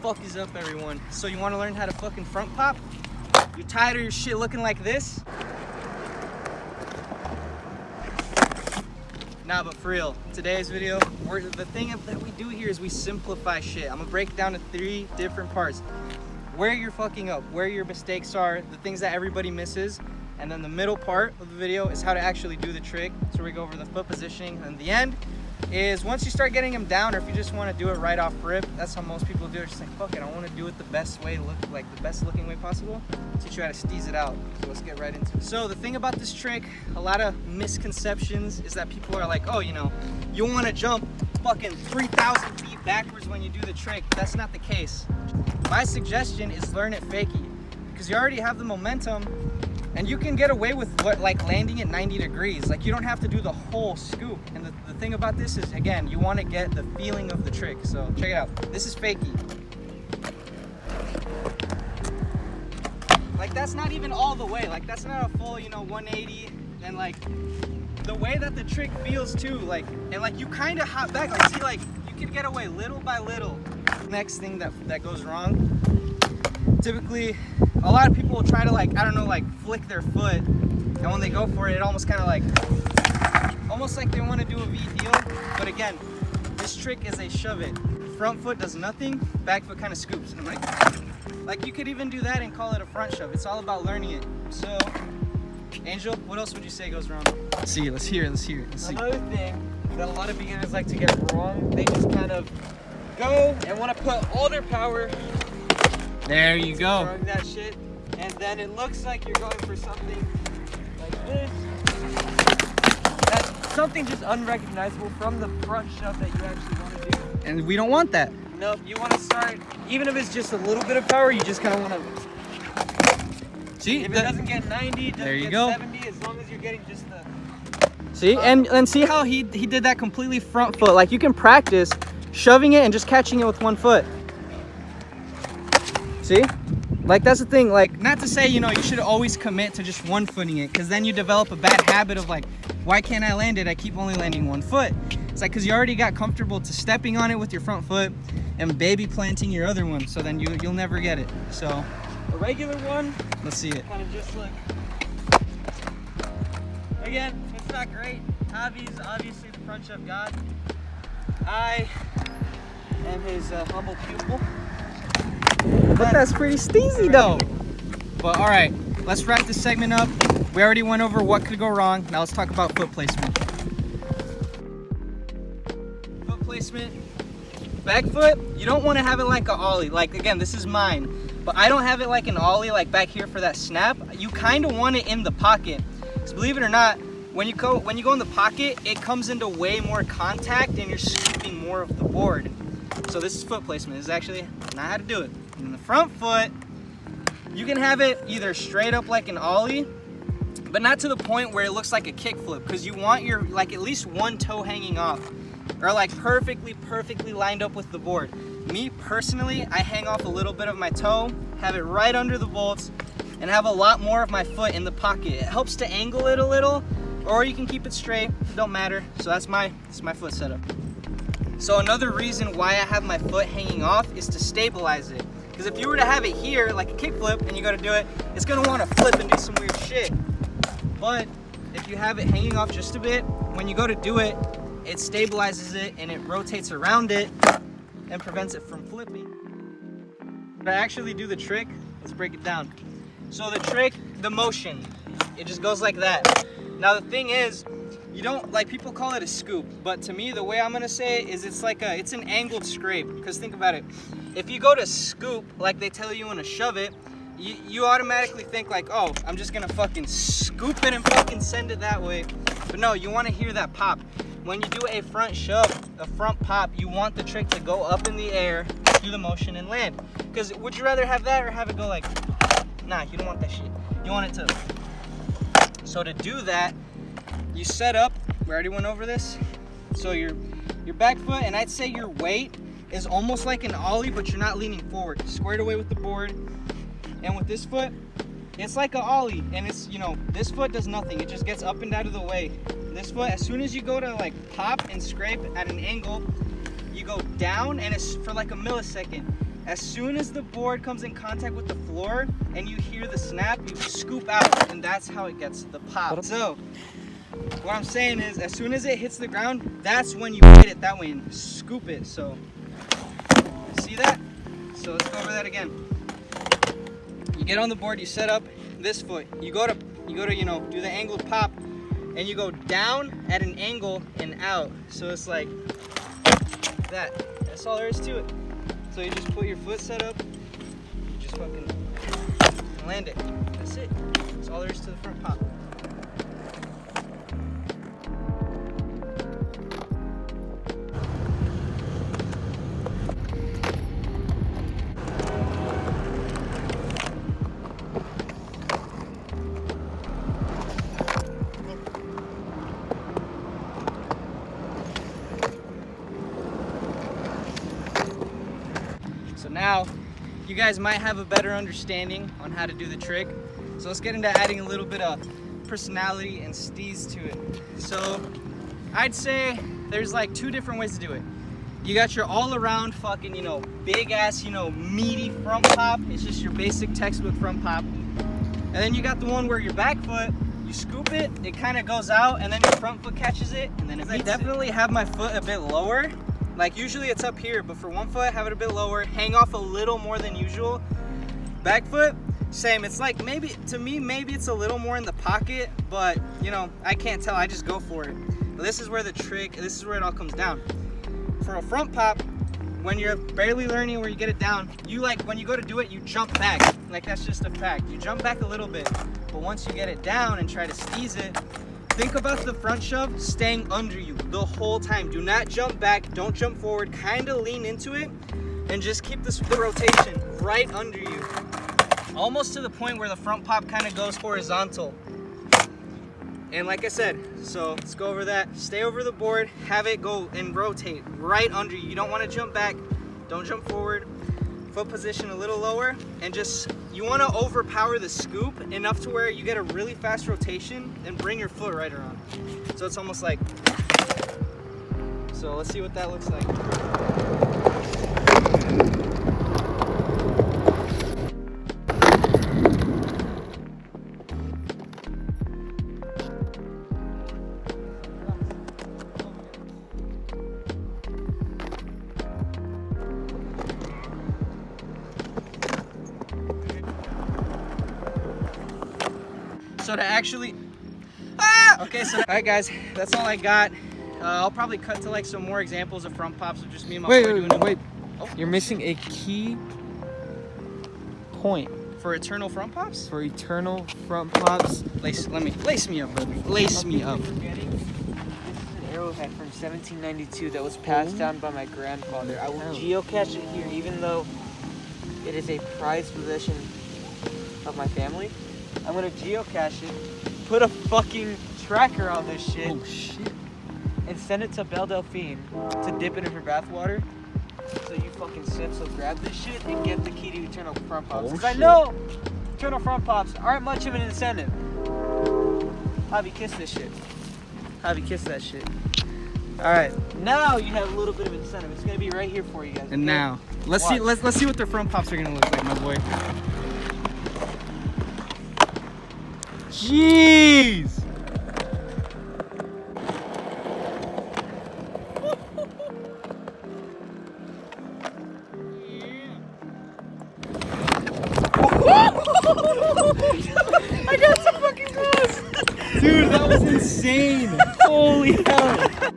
fuck is up, everyone? So you want to learn how to fucking front pop? You're tired of your shit looking like this? Nah, but for real, today's video, the thing that we do here is we simplify shit. I'm gonna break it down to 3 different parts. Where you're fucking up, where your mistakes are, the things that everybody misses, and then the middle part of the video is how to actually do the trick. So we go over the foot positioning, and the end is once you start getting them down, or if you just want to do it right off rip, that's how most people do it. Just like, fuck it, I want to do it the best way, the best looking way possible. Teach you how to steeze it out. So let's get right into it. So the thing about this trick, a lot of misconceptions is that people are like, oh, you know, you want to jump fucking 3,000 feet backwards when you do the trick. That's not the case. My suggestion is learn it fakey, because you already have the momentum. And you can get away with like landing at 90 degrees. Like, you don't have to do the whole scoop. And the thing about this is, again, you want to get the feeling of the trick. So check it out. This is fakey. Like, that's not even all the way. Like, that's not a full, you know, 180. And like, the way that the trick feels too, like, and like you kind of hop back. Like, see, like, you can get away little by little. Next thing that goes wrong, typically a lot of people will try to, like, I don't know, like flick their foot, and when they go for it, it almost kind of like they want to do a V heel. But again, this trick is a shove it. Front foot does nothing, back foot kind of scoops. And I'm like you could even do that and call it a front shove. It's all about learning it. So Angel, what else would you say goes wrong? Let's hear it. Another thing that a lot of beginners like to get wrong, they just kind of go and want to put all their power. There you go. Throwing that shit, and then it looks like you're going for something like this. That's something just unrecognizable from the front shove that you actually want to do. And we don't want that. Nope, you want to start, even if it's just a little bit of power, you just kind of want to. See, if it doesn't get 90, it doesn't get 70, as long as you're getting just the. See, and see how he did that completely front foot. Like, you can practice shoving it and just catching it with one foot. See? Like, that's the thing. Like, not to say, you know, you should always commit to just one footing it, because then you develop a bad habit of like, why can't I land it? I keep only landing one foot. It's like, because you already got comfortable to stepping on it with your front foot and baby planting your other one, so then you'll never get it. So a regular one, let's see it. Kind of just like, again, it's not great. Javi's obviously the front shove god. I am his humble pupil. But that's pretty steezy though. But all right, let's wrap this segment up. We already went over what could go wrong. Now let's talk about foot placement. Foot placement. Back foot, you don't want to have it like a ollie. Like, again, this is mine, but I don't have it like an ollie, like back here for that snap. You kind of want it in the pocket. Because believe it or not, when you go in the pocket, it comes into way more contact and you're scooping more of the board. So this is foot placement. This is actually not how to do it. In the front foot, you can have it either straight up like an ollie, but not to the point where it looks like a kick flip, because you want your, like, at least one toe hanging off, or like perfectly lined up with the board. Me personally, I hang off a little bit of my toe, have it right under the bolts, and have a lot more of my foot in the pocket. It helps to angle it a little, or you can keep it straight, it don't matter. So that's my foot setup. So another reason why I have my foot hanging off is to stabilize it. Because if you were to have it here, like a kick flip, and you go to do it, it's going to want to flip and do some weird shit. But if you have it hanging off just a bit, when you go to do it, it stabilizes it and it rotates around it and prevents it from flipping. To actually do the trick, let's break it down. So the trick, the motion, it just goes like that. Now the thing is, you don't, like, people call it a scoop, but to me, the way I'm gonna say it is it's an angled scrape. Because think about it, if you go to scoop like they tell you when to shove it, you automatically think like, oh, I'm just gonna fucking scoop it and fucking send it that way. But no, you want to hear that pop. When you do a front shove, a front pop, you want the trick to go up in the air, do the motion, and land. Because would you rather have that or have it go like, nah, you don't want that shit. You want it to. So to do that, you set up, we already went over this. So your back foot, and I'd say your weight is almost like an ollie, but you're not leaning forward. Squared away with the board. And with this foot, it's like an ollie, and it's, you know, this foot does nothing. It just gets up and out of the way. This foot, as soon as you go to like pop and scrape at an angle, you go down, and it's for like a millisecond. As soon as the board comes in contact with the floor and you hear the snap, you scoop out, and that's how it gets the pop. So what I'm saying is, as soon as it hits the ground, that's when you hit it that way and scoop it. So see that? So let's go over that again. You get on the board, you set up this foot, you go to do the angled pop, and you go down at an angle and out. So it's like that. That's all there is to it. So you just put your foot set up, you just fucking land it. That's it. That's all there is to the front pop. So now you guys might have a better understanding on how to do the trick. So let's get into adding a little bit of personality and steez to it. So I'd say there's like 2 different ways to do it. You got your all around fucking, big ass, meaty front pop. It's just your basic textbook front pop. And then you got the one where your back foot, you scoop it, it kind of goes out, and then your front foot catches it, and then it beats it. I definitely have my foot a bit lower. Like usually it's up here, but for one foot, have it a bit lower, hang off a little more than usual. Back foot, same. It's like maybe it's a little more in the pocket, but I can't tell, I just go for it. But this is where it all comes down. For a front pop, when you're barely learning where you get it down, when you go to do it, you jump back. Like that's just a fact. You jump back a little bit, but once you get it down and try to steez it, think about the front shove staying under you the whole time. Do not jump back, don't jump forward, kind of lean into it and just keep the rotation right under you. Almost to the point where the front pop kind of goes horizontal. And like I said, so let's go over that. Stay over the board, have it go and rotate right under you. You don't want to jump back, don't jump forward. Foot position a little lower, and you want to overpower the scoop enough to where you get a really fast rotation and bring your foot right around. So it's almost like, so let's see what that looks like. So to actually, okay, so all right guys, that's all I got. I'll probably cut to like some more examples of front pops of just me and my boy doing them. Wait. Oh, you're missing a key point. For eternal front pops? For eternal front pops. Lace me up, brother. Lace me up. This is an arrowhead from 1792 that was passed down by my grandfather. I will geocache it here, even though it is a prized possession of my family. I'm gonna geocache it, put a fucking tracker on this shit. Oh shit. And send it to Belle Delphine to dip it in her bathwater. So you fucking sip, so grab this shit and get the key to eternal front pops. Because I know eternal front pops aren't much of an incentive. Javi, kiss this shit. Javi, kiss that shit. Alright, now you have a little bit of incentive. It's gonna be right here for you guys. And now, let's see what their front pops are gonna look like, my boy. Jeez! I got so fucking close! Dude, that was insane! Holy hell!